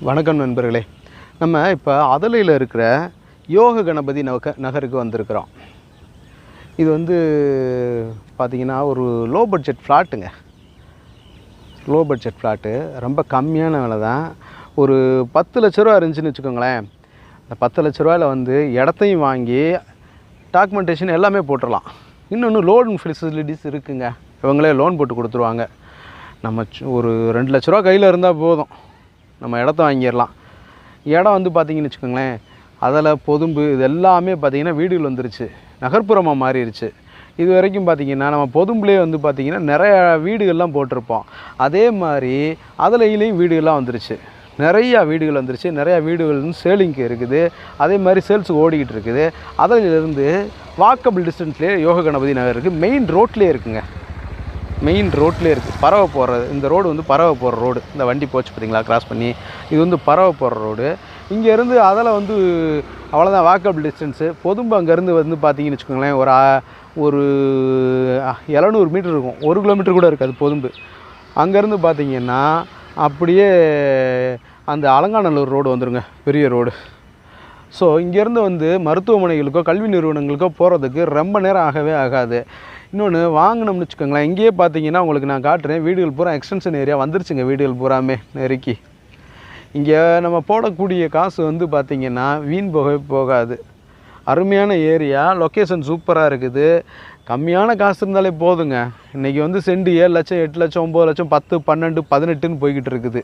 வணக்கம் நண்பர்களே. நம்ம இப்போ அதலையில் இருக்கிற யோக கணபதி நகருக்கு வந்திருக்கிறோம். இது வந்து பார்த்திங்கன்னா ஒரு லோ பட்ஜெட் ஃப்ளாட்டுங்க. லோ பட்ஜெட் ஃப்ளாட்டு, ரொம்ப கம்மியான விலை தான். ஒரு 10 லட்ச ரூபா இருந்துச்சுன்னு வச்சுக்கோங்களேன். அந்த 10 லட்ச ரூபாயில் வந்து இடத்தையும் வாங்கி டாக்குமெண்டேஷன் எல்லாமே போட்டுடலாம். இன்னொன்று லோன் ஃபெசிலிட்டிஸ் இருக்குங்க. இவங்களே லோன் போட்டு கொடுத்துருவாங்க. நம்ம ஒரு 2 லட்ச ரூபா கையில் இருந்தால் போதும், நம்ம இடத்த வாங்கிடலாம். இடம் வந்து பார்த்திங்கன்னு வச்சுக்கோங்களேன், அதில் பொதும்பு இது எல்லாமே பார்த்திங்கன்னா வீடுகள் வந்துருச்சு, நகர்ப்புறமாக மாறிடுச்சு. இது வரைக்கும் பார்த்திங்கன்னா நம்ம பொதும்புலேயே வந்து பார்த்திங்கன்னா நிறையா வீடுகள்லாம் போட்டிருப்போம். அதே மாதிரி அதிலையிலையும் வீடுகள்லாம் வந்துருச்சு, நிறையா வீடுகள் வந்துருச்சு. நிறையா வீடுகள் வந்து சேலிங்க்கு இருக்குது, அதே மாதிரி சேல்ஸுக்கு ஓடிக்கிட்டு இருக்குது. அதிலிருந்து வாக்கபிள் டிஸ்டன்ஸ்லேயே யோக கணபதி நகர் இருக்குது. மெயின் ரோட்லேயே இருக்குங்க, மெயின் ரோட்லேயே இருக்குது. பறவை போகிறது, இந்த ரோடு வந்து பறவை போகிற ரோடு. இந்த வண்டி போச்சு பார்த்தீங்களா கிராஸ் பண்ணி, இது வந்து பறவை போகிற ரோடு. இங்கேருந்து அதில் வந்து அவ்வளோதான் வாக்கபிள் டிஸ்டன்ஸு. பொதும்பு அங்கேருந்து வந்து பார்த்திங்கன்னு வச்சுக்கோங்களேன், ஒரு 700 மீட்டர் இருக்கும், 1 கிலோமீட்டர் கூட இருக்காது பொதும்பு. அங்கேருந்து பார்த்திங்கன்னா அப்படியே அந்த அலங்காநல்லூர் ரோடு வந்துடுங்க, பெரிய ரோடு. ஸோ இங்கேருந்து வந்து மருத்துவமனைகளுக்கோ கல்வி நிறுவனங்களுக்கோ போகிறதுக்கு ரொம்ப நேரம் ஆகவே ஆகாது. இன்னொன்று வாங்கினோம்னு வச்சுக்கோங்களேன், இங்கேயே பார்த்தீங்கன்னா உங்களுக்கு நான் காட்டுறேன், வீடுகள் பூரா எக்ஸ்டென்ஷன் ஏரியா வந்துருச்சுங்க. வீடுகள் பூராமே நெருக்கி இங்கே நம்ம போடக்கூடிய காசு வந்து பார்த்திங்கன்னா வீண் போகாது. அருமையான ஏரியா, லொக்கேஷன் சூப்பராக இருக்குது. கம்மியான காசு இருந்தாலே போதுங்க. இன்றைக்கி வந்து சென்ட் 7 லட்சம் 8 லட்சம் 9 லட்சம் 10 12 18ன்னு போய்கிட்டு இருக்குது.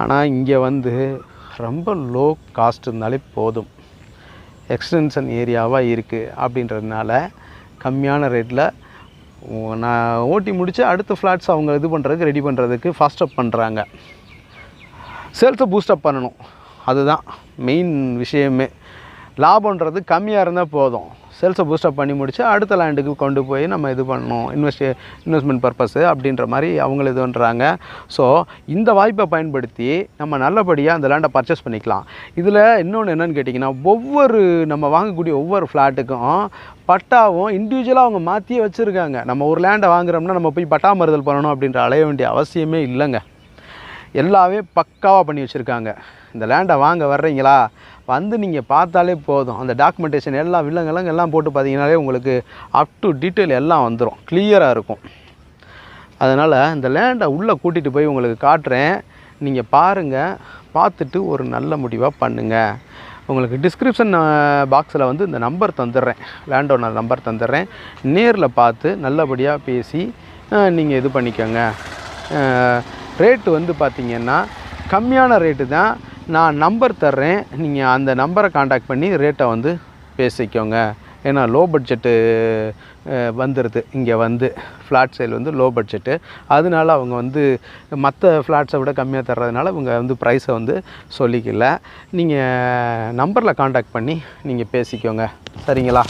ஆனால் இங்கே வந்து ரொம்ப லோ காஸ்ட் இருந்தாலே போதும். எக்ஸ்டென்ஷன் ஏரியாவாக இருக்குது அப்படின்றதுனால கம்மியான ரேட்டில் நான் ஓட்டி முடித்து அடுத்த ஃப்ளாட்ஸ் அவங்க இது பண்ணுறதுக்கு ரெடி பண்ணுறதுக்கு ஃபாஸ்டப் பண்ணுறாங்க. சேல்ஸை பூஸ்டப் பண்ணணும், அதுதான் மெயின் விஷயமே. லாபன்றது கம்மியாக இருந்தால் போதும், சேல்ஸை பூஸ்டப் பண்ணி முடித்து அடுத்த லேண்டுக்கு கொண்டு போய் நம்ம இது பண்ணணும், இன்வெஸ்ட்மெண்ட் பர்பஸு அப்படின்ற மாதிரி அவங்கள இது பண்ணுறாங்க. ஸோ இந்த வாய்ப்பை பயன்படுத்தி நம்ம நல்லபடியாக அந்த லேண்டை பர்ச்சேஸ் பண்ணிக்கலாம். இதில் இன்னொன்று என்னென்னு கேட்டிங்கன்னா, நம்ம வாங்கக்கூடிய ஒவ்வொரு ஃப்ளாட்டுக்கும் பட்டாவும் இண்டிவிஜுவலாக அவங்க மாற்றியே வச்சுருக்காங்க. நம்ம ஒரு லேண்டை வாங்குகிறோம்னா நம்ம போய் பட்டா மறுதல் பண்ணணும் அப்படின்ற அலைய வேண்டிய அவசியமே இல்லைங்க. எல்லாமே பக்காவாக பண்ணி வச்சுருக்காங்க. இந்த லேண்டை வாங்க வர்றீங்களா, வந்து நீங்கள் பார்த்தாலே போதும், அந்த டாக்குமெண்டேஷன் எல்லாம் வில்லங்கெல்லாம் எல்லாம் போட்டு பார்த்தீங்கன்னாலே உங்களுக்கு அப் டு டீட்டெயில் எல்லாம் வந்துடும், கிளியராக இருக்கும். அதனால் இந்த லேண்டை உள்ளே கூட்டிகிட்டு போய் உங்களுக்கு காட்டுறேன், நீங்கள் பாருங்கள். பார்த்துட்டு ஒரு நல்ல முடிவாக பண்ணுங்கள். உங்களுக்கு டிஸ்கிரிப்ஷன் பாக்ஸில் வந்து இந்த நம்பர் தந்துடுறேன், லேண்ட் ஓனர் நம்பர் தந்துடுறேன். நேரில் பார்த்து நல்லபடியாக பேசி நீங்கள் இது பண்ணிக்கோங்க. ரேட்டு வந்து பார்த்திங்கன்னா கம்மியான ரேட்டு தான். நான் நம்பர் தர்றேன், நீங்கள் அந்த நம்பரை காண்டாக்ட் பண்ணி ரேட்டை வந்து பேசிக்கோங்க. ஏன்னா லோ பட்ஜெட்டு வந்துடுது, இங்கே வந்து ஃப்ளாட் சேல் வந்து லோ பட்ஜெட்டு. அதனால அவங்க வந்து மற்ற ஃப்ளாட்ஸை விட கம்மியாக தர்றதுனால இவங்க வந்து ப்ரைஸை வந்து சொல்லிக்கல. நீங்கள் நம்பரில் காண்டாக்ட் பண்ணி நீங்கள் பேசிக்கோங்க, சரிங்களா?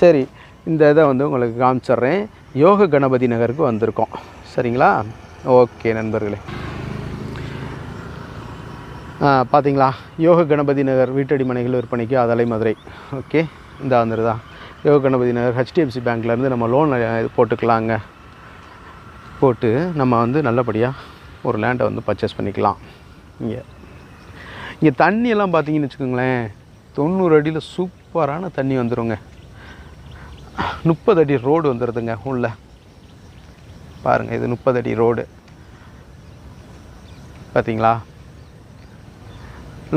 சரி, இந்த இதை வந்து உங்களுக்கு காமிச்சிட்றேன். யோக கணபதி நகருக்கு வந்திருக்கோம், சரிங்களா? ஓகே நண்பர்களே, பார்த்தீங்களா, யோக கணபதி நகர் வீட்டடி மனைகள் விற்பனைக்கு அதலை மதுரை. ஓகே, இந்த வந்துடுதா யோக கணபதி நகர். HDFC பேங்க்லேருந்து நம்ம லோன் போட்டுக்கலாங்க. போட்டு நம்ம வந்து நல்லபடியாக ஒரு லேண்டை வந்து பர்ச்சேஸ் பண்ணிக்கலாம். இங்கே தண்ணியெல்லாம் பார்த்தீங்கன்னு வச்சுக்கோங்களேன், 90 அடியில் சூப்பரான தண்ணி வந்துடுங்க. 30 அடி ரோடு வந்துடுதுங்க உள்ள. பாருங்கள், இது 30 அடி ரோடு பார்த்தீங்களா?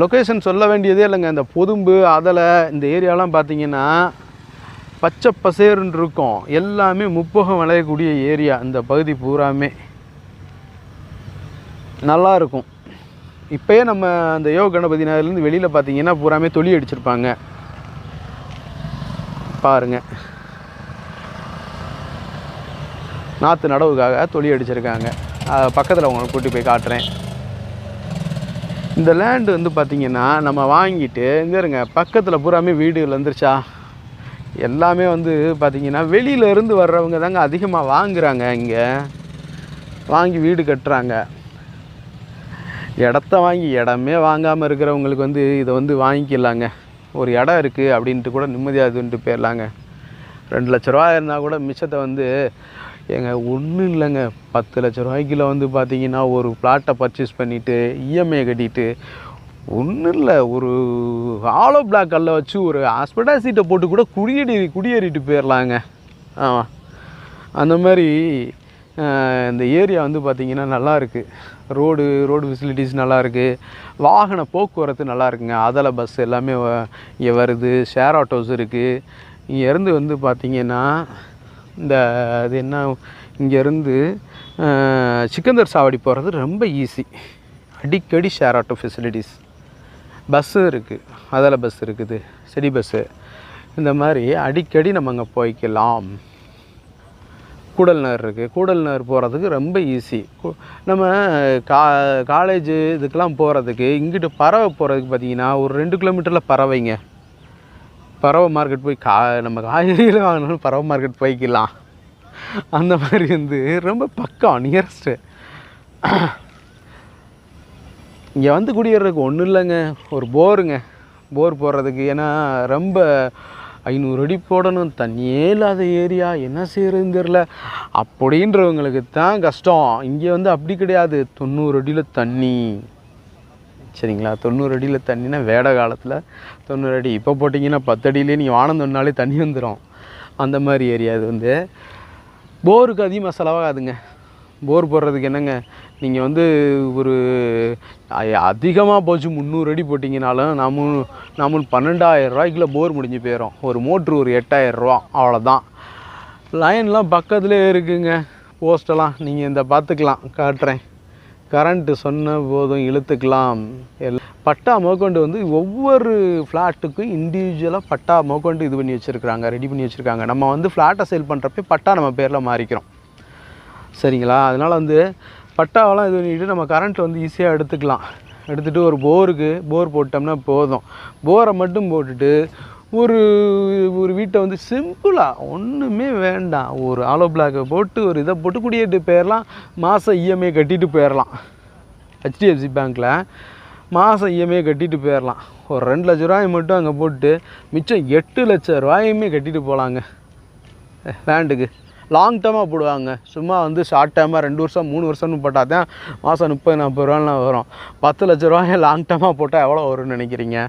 லொக்கேஷன் சொல்ல வேண்டியதே இல்லைங்க. இந்த பொதும்பு அதில் இந்த ஏரியாலாம் பார்த்திங்கன்னா பச்சை பசேருன்னு இருக்கும். எல்லாமே முப்போகம் விளையக்கூடிய ஏரியா. இந்த பகுதி பூராமே நல்லாயிருக்கும். இப்போயே நம்ம அந்த யோக கணபதி நகர்லேருந்து வெளியில் பார்த்திங்கன்னா பூராமே தொழி அடிச்சிருப்பாங்க பாருங்கள். நாற்று நடவுக்காக தொழி அடிச்சிருக்காங்க. பக்கத்தில் உங்களுக்கு கூட்டி போய் காட்டுறேன். இந்த லேண்டு வந்து பார்த்திங்கன்னா நம்ம வாங்கிட்டு இங்கே இருங்க, பக்கத்தில் பூராமே வீடுகள் வந்துருச்சா. எல்லாமே வந்து பார்த்திங்கன்னா வெளியிலேருந்து வர்றவங்க தாங்க அதிகமாக வாங்குகிறாங்க. இங்கே வாங்கி வீடு கட்டுறாங்க. இடத்த வாங்கி இடமே வாங்காமல் இருக்கிறவங்களுக்கு வந்து இதை வந்து வாங்கிக்கலாங்க. ஒரு இடம் இருக்குது அப்படின்ட்டு கூட நிம்மதியாக இதுன்ட்டு போயிடலாங்க. 2 லட்ச ரூபா இருந்தால் கூட மிச்சத்தை வந்து ஏங்க ஒன்றும் இல்லைங்க, 10 லட்ச ரூபாய்க்குள்ள வந்து பார்த்தீங்கன்னா ஒரு பிளாட்டை பர்ச்சேஸ் பண்ணிவிட்டு இஎம்ஐ கட்டிட்டு ஒன்றும் இல்லை, ஒரு ஆலோ பிளாக் கல்லை வச்சு ஒரு ஹாஸ்பிட்டல் சீட்டை போட்டு கூட குடியேறிட்டு போயிடலாங்க. ஆமாம், அந்த மாதிரி இந்த ஏரியா வந்து பார்த்திங்கன்னா நல்லாயிருக்கு. ரோடு ஃபெசிலிட்டிஸ் நல்லாயிருக்கு, வாகன போக்குவரத்து நல்லா இருக்குங்க. அதில் பஸ் எல்லாமே இங்கே வருது, ஷேர் ஆட்டோஸ் இருக்குது. இங்கேருந்து வந்து பார்த்திங்கன்னா இந்த அது என்ன, இங்கேருந்து சிக்கந்தர் சாவடி போகிறது ரொம்ப ஈஸி. அடிக்கடி ஷேர் ஆட்டோ ஃபெசிலிட்டிஸ், பஸ்ஸு இருக்குது, அதில் பஸ் இருக்குது, சிட்டி பஸ்ஸு. இந்த மாதிரி அடிக்கடி நம்ம அங்கே போய்க்கலாம். கூடல்நகர் இருக்குது, கூடல்நகர் போகிறதுக்கு ரொம்ப ஈஸி. நம்ம காலேஜு இதுக்கெலாம் போகிறதுக்கு இங்கிட்டு பறவை போகிறதுக்கு பார்த்திங்கன்னா ஒரு 2 கிலோமீட்டரில் பறவைங்க. பறவை மார்க்கெட் போய் நம்ம காய்கறிகளை வாங்கினாலும் பறவை மார்க்கெட் போய்க்கலாம். அந்த மாதிரி வந்து ரொம்ப பக்கம், நியரஸ்ட்டு. இங்கே வந்து குடியேறதுக்கு ஒன்றும் இல்லைங்க, ஒரு போர் போடுறதுக்கு. ஏன்னா ரொம்ப 500 அடி போடணும், தண்ணியே இல்லாத ஏரியா, என்ன செய்கிறதுன்னு தெரில அப்படின்றவங்களுக்கு தான் கஷ்டம். இங்கே வந்து அப்படி கிடையாது, 90 அடியில் தண்ணி. சரிங்களா, 90 அடியில் தண்ணினா வேட காலத்தில் 90 அடி. இப்போ போட்டிங்கன்னா 10 அடியிலே நீங்கள் வானம் தோண்டினாலே தண்ணி வந்துடும். அந்த மாதிரி ஏரியா இது. வந்து போருக்கு அதிகமாக செலவாகாதுங்க. போர் போடுறதுக்கு என்னங்க, நீங்கள் வந்து ஒரு அதிகமாக போச்சு 300 அடி போட்டிங்கனாலும் நம்ம 12,000 ரூபாய்க்குள்ள போர் முடிஞ்சு போயிடும். ஒரு மோட்ரு ஒரு 8,000 ரூபா, அவ்வளோதான். லைன்லாம் பக்கத்துலேயே இருக்குங்க, போஸ்டெல்லாம் நீங்கள் இந்த பார்த்துக்கலாம், காட்டுறேன். கரண்ட்டு சொன்ன போதும் இழுத்துக்கலாம். பட்டா மோக்கொண்டு வந்து ஒவ்வொரு ஃப்ளாட்டுக்கும் இண்டிவிஜுவலாக பட்டா மோக்கொண்டு இது பண்ணி வச்சுருக்குறாங்க, ரெடி பண்ணி வச்சுருக்காங்க. நம்ம வந்து ஃப்ளாட்டை சேல் பண்ணுறப்ப பட்டா நம்ம பேரில் மாறிக்கிறோம். சரிங்களா, அதனால் வந்து பட்டாவெல்லாம் இது பண்ணிவிட்டு நம்ம கரண்ட் வந்து ஈஸியாக எடுத்துகிட்டு ஒரு போர் போட்டோம்னா போதும். போரை மட்டும் போட்டுட்டு ஒரு வீட்டை வந்து சிம்பிளாக ஒன்றுமே வேண்டாம், ஒரு ஆலோ பிளாக்கை போட்டு ஒரு இதை போட்டு குடியேறிட்டு போயிடலாம். மாதம் இஎம்ஐ கட்டிட்டு போயிடலாம். ஹெச்டிஎஃப்சி பேங்க்கில் மாதம் இஎம்ஐ கட்டிட்டு போயிடலாம். ஒரு 2 லட்ச ரூபாய் மட்டும் அங்கே போட்டு மிச்சம் 8 லட்ச ரூபாயுமே கட்டிட்டு போகலாங்க. லேண்டுக்கு லாங் டேர்மாக போடுவாங்க. சும்மா வந்து ஷார்ட் டேர்மாக 2 வருஷம் 3 வருஷம்னு போட்டால் தான் மாதம் 30-40 ரூபாலாம் வரும். 10 லட்ச ரூபாய் லாங் டேர்மாக போட்டால் எவ்வளோ வரும்னு நினைக்கிறீங்க?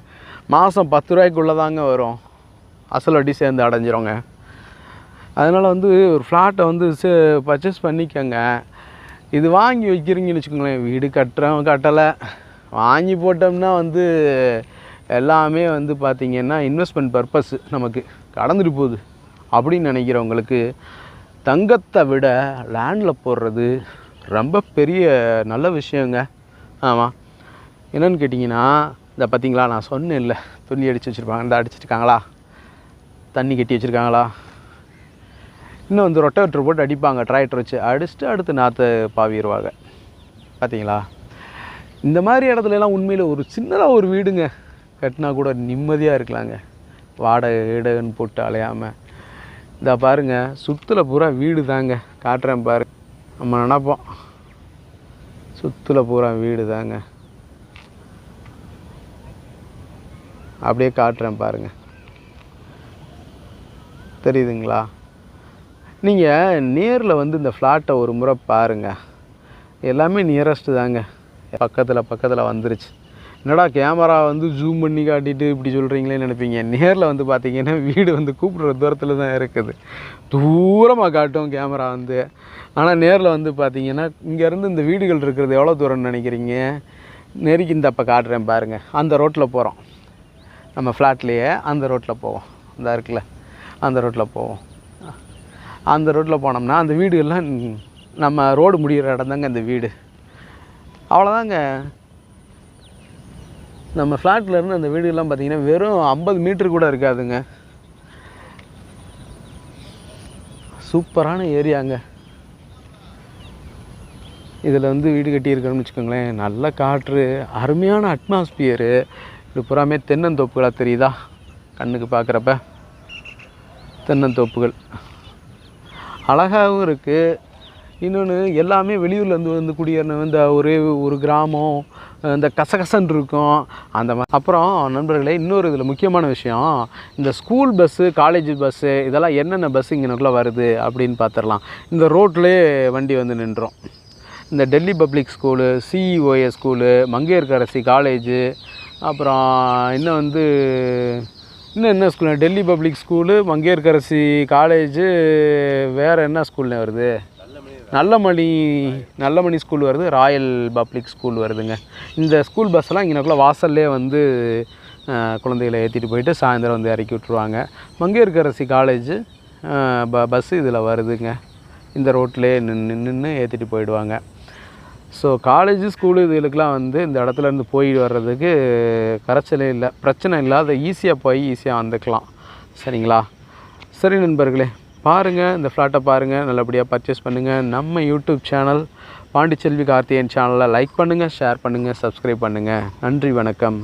மாதம் 10 ரூபாய்க்குள்ளே தாங்க வரும், அசல் வட்டி சேர்ந்து அடைஞ்சிரோங்க. அதனால் வந்து ஒரு ஃப்ளாட்டை வந்து பர்ச்சேஸ் பண்ணிக்கோங்க. இது வாங்கி வைக்கிறீங்கன்னு வச்சுக்கோங்களேன், வீடு கட்டலை வாங்கி போட்டோம்னா வந்து எல்லாமே வந்து பார்த்திங்கன்னா இன்வெஸ்ட்மெண்ட் பர்பஸ் நமக்கு கடந்துட்டு போகுது அப்படின்னு நினைக்கிறவங்களுக்கு தங்கத்தை விட லேண்டில் போடுறது ரொம்ப பெரிய நல்ல விஷயங்க. ஆமாம், என்னென்னு கேட்டிங்கன்னா, இந்த பார்த்திங்களா நான் சொன்னேன் இல்லை, துணி அடித்து வச்சுருப்பாங்க, இந்த அடிச்சிருக்காங்களா, தண்ணி கட்டி வச்சுருக்காங்களா, இன்னும் வந்து ரொட்டவேட்டர் போட்டு அடிப்பாங்க, டிராக்டர் வச்சு அடிச்சுட்டு அடுத்து நாற்று பாவிடுவாங்க. பார்த்திங்களா, இந்த மாதிரி இடத்துலலாம் உண்மையில் ஒரு சின்னதாக ஒரு வீடுங்க கட்டினா கூட நிம்மதியாக இருக்கலாங்க, வாடகைன்னு போட்டு அலையாமல். இந்த பாருங்கள், சுற்றுல பூரா வீடு தாங்க, காட்டுறேன் பாரு. நம்ம நினப்போம் சுற்றுல பூரா வீடு தாங்க, அப்படியே காட்டுறேன் பாருங்கள், தெரியுதுங்களா? நீங்கள் நேரில் வந்து இந்த ஃப்ளாட்டை ஒரு முறை பாருங்கள், எல்லாமே நியரஸ்ட்டு தாங்க, பக்கத்தில் வந்துருச்சு. என்னடா கேமரா வந்து ஜூம் பண்ணி காட்டிட்டு இப்படி சொல்கிறீங்களேன்னு நினைப்பீங்க. நேரில் வந்து பார்த்தீங்கன்னா வீடு வந்து கூப்பிட்ற தூரத்தில் தான் இருக்குது, தூரமாக காட்டும் கேமரா வந்து. ஆனால் நேரில் வந்து பார்த்தீங்கன்னா இங்கேருந்து இந்த வீடுகள் இருக்கிறது எவ்வளோ தூரம்னு நினைக்கிறீங்க? நெருக்கி இந்த அப்போ காட்டுறேன் பாருங்கள். அந்த ரோட்டில் போகிறோம், நம்ம ஃப்ளாட்லேயே அந்த ரோட்டில் போவோம், இந்த இருக்குல்ல அந்த ரோட்டில் போவோம். அந்த ரோட்டில் போனோம்னா அந்த வீடுகள்லாம் நம்ம ரோடு முடிகிற இடம் தாங்க இந்த வீடு, அவ்வளோதாங்க. நம்ம ஃப்ளாட்லேருந்து அந்த வீடுகள்லாம் பார்த்திங்கன்னா வெறும் 50 மீட்டர் கூட இருக்காதுங்க. சூப்பரான ஏரியாங்க. இதில் வந்து வீடு கட்டியிருக்கணும்னு வச்சுக்கோங்களேன், நல்ல காற்று, அருமையான அட்மாஸ்பியரு. இது புறாமே தென்னந்தோப்புகளாக தெரியுதா கண்ணுக்கு பார்க்குறப்ப? தென்னந்தோப்புகள் அழகாகவும் இருக்குது. இன்னொன்று எல்லாமே வெளியூர்லேருந்து வந்து குடியேறின இந்த ஒரு கிராமம் இந்த கசகசன்னு இருக்கும் அந்த மாதிரி. அப்புறம் நண்பர்களே, இன்னொரு இதில் முக்கியமான விஷயம், இந்த ஸ்கூல் பஸ்ஸு, காலேஜ் பஸ்ஸு இதெல்லாம் என்னென்ன பஸ்ஸு இங்கனக்குள்ளே வருது அப்படின்னு பார்த்துடலாம். இந்த ரோட்லேயே வண்டி வந்து நின்றோம். இந்த Delhi public school, CEOA school, Mangaiyarkarasi college, அப்புறம் இன்னும் வந்து இன்னும் என்ன school, Delhi public school, Mangaiyarkarasi college, வேறு என்ன ஸ்கூல்னு வருது, நல்லமணி ஸ்கூல் வருது, ராயல் பப்ளிக் ஸ்கூல் வருதுங்க. இந்த ஸ்கூல் பஸ்ஸெல்லாம் இங்கனக்குள்ளே வாசல்லே வந்து குழந்தைகளை ஏற்றிட்டு போயிட்டு சாயந்தரம் வந்து இறக்கி விட்ருவாங்க. மங்கையர்கரசி காலேஜு பஸ்ஸு இதில் வருதுங்க. இந்த ரோட்லேயே நின்று ஏற்றிட்டு போயிடுவாங்க. ஸோ காலேஜு, ஸ்கூலு இதுகளுக்கெலாம் வந்து இந்த இடத்துலேருந்து போய் வர்றதுக்கு கரைச்சலே இல்லை, பிரச்சனை இல்லாத ஈஸியாக போய் ஈஸியாக வந்துக்கலாம். சரிங்களா? சரி நண்பர்களே, பாருங்கள், இந்த ஃப்ளாட்டை பாருங்கள், நல்லபடியாக பர்ச்சேஸ் பண்ணுங்கள். நம்ம யூடியூப் சேனல் பாண்டிச்செல்வி கார்த்திகேயன் சேனலை லைக் பண்ணுங்கள், ஷேர் பண்ணுங்கள், சப்ஸ்கிரைப் பண்ணுங்கள். நன்றி, வணக்கம்.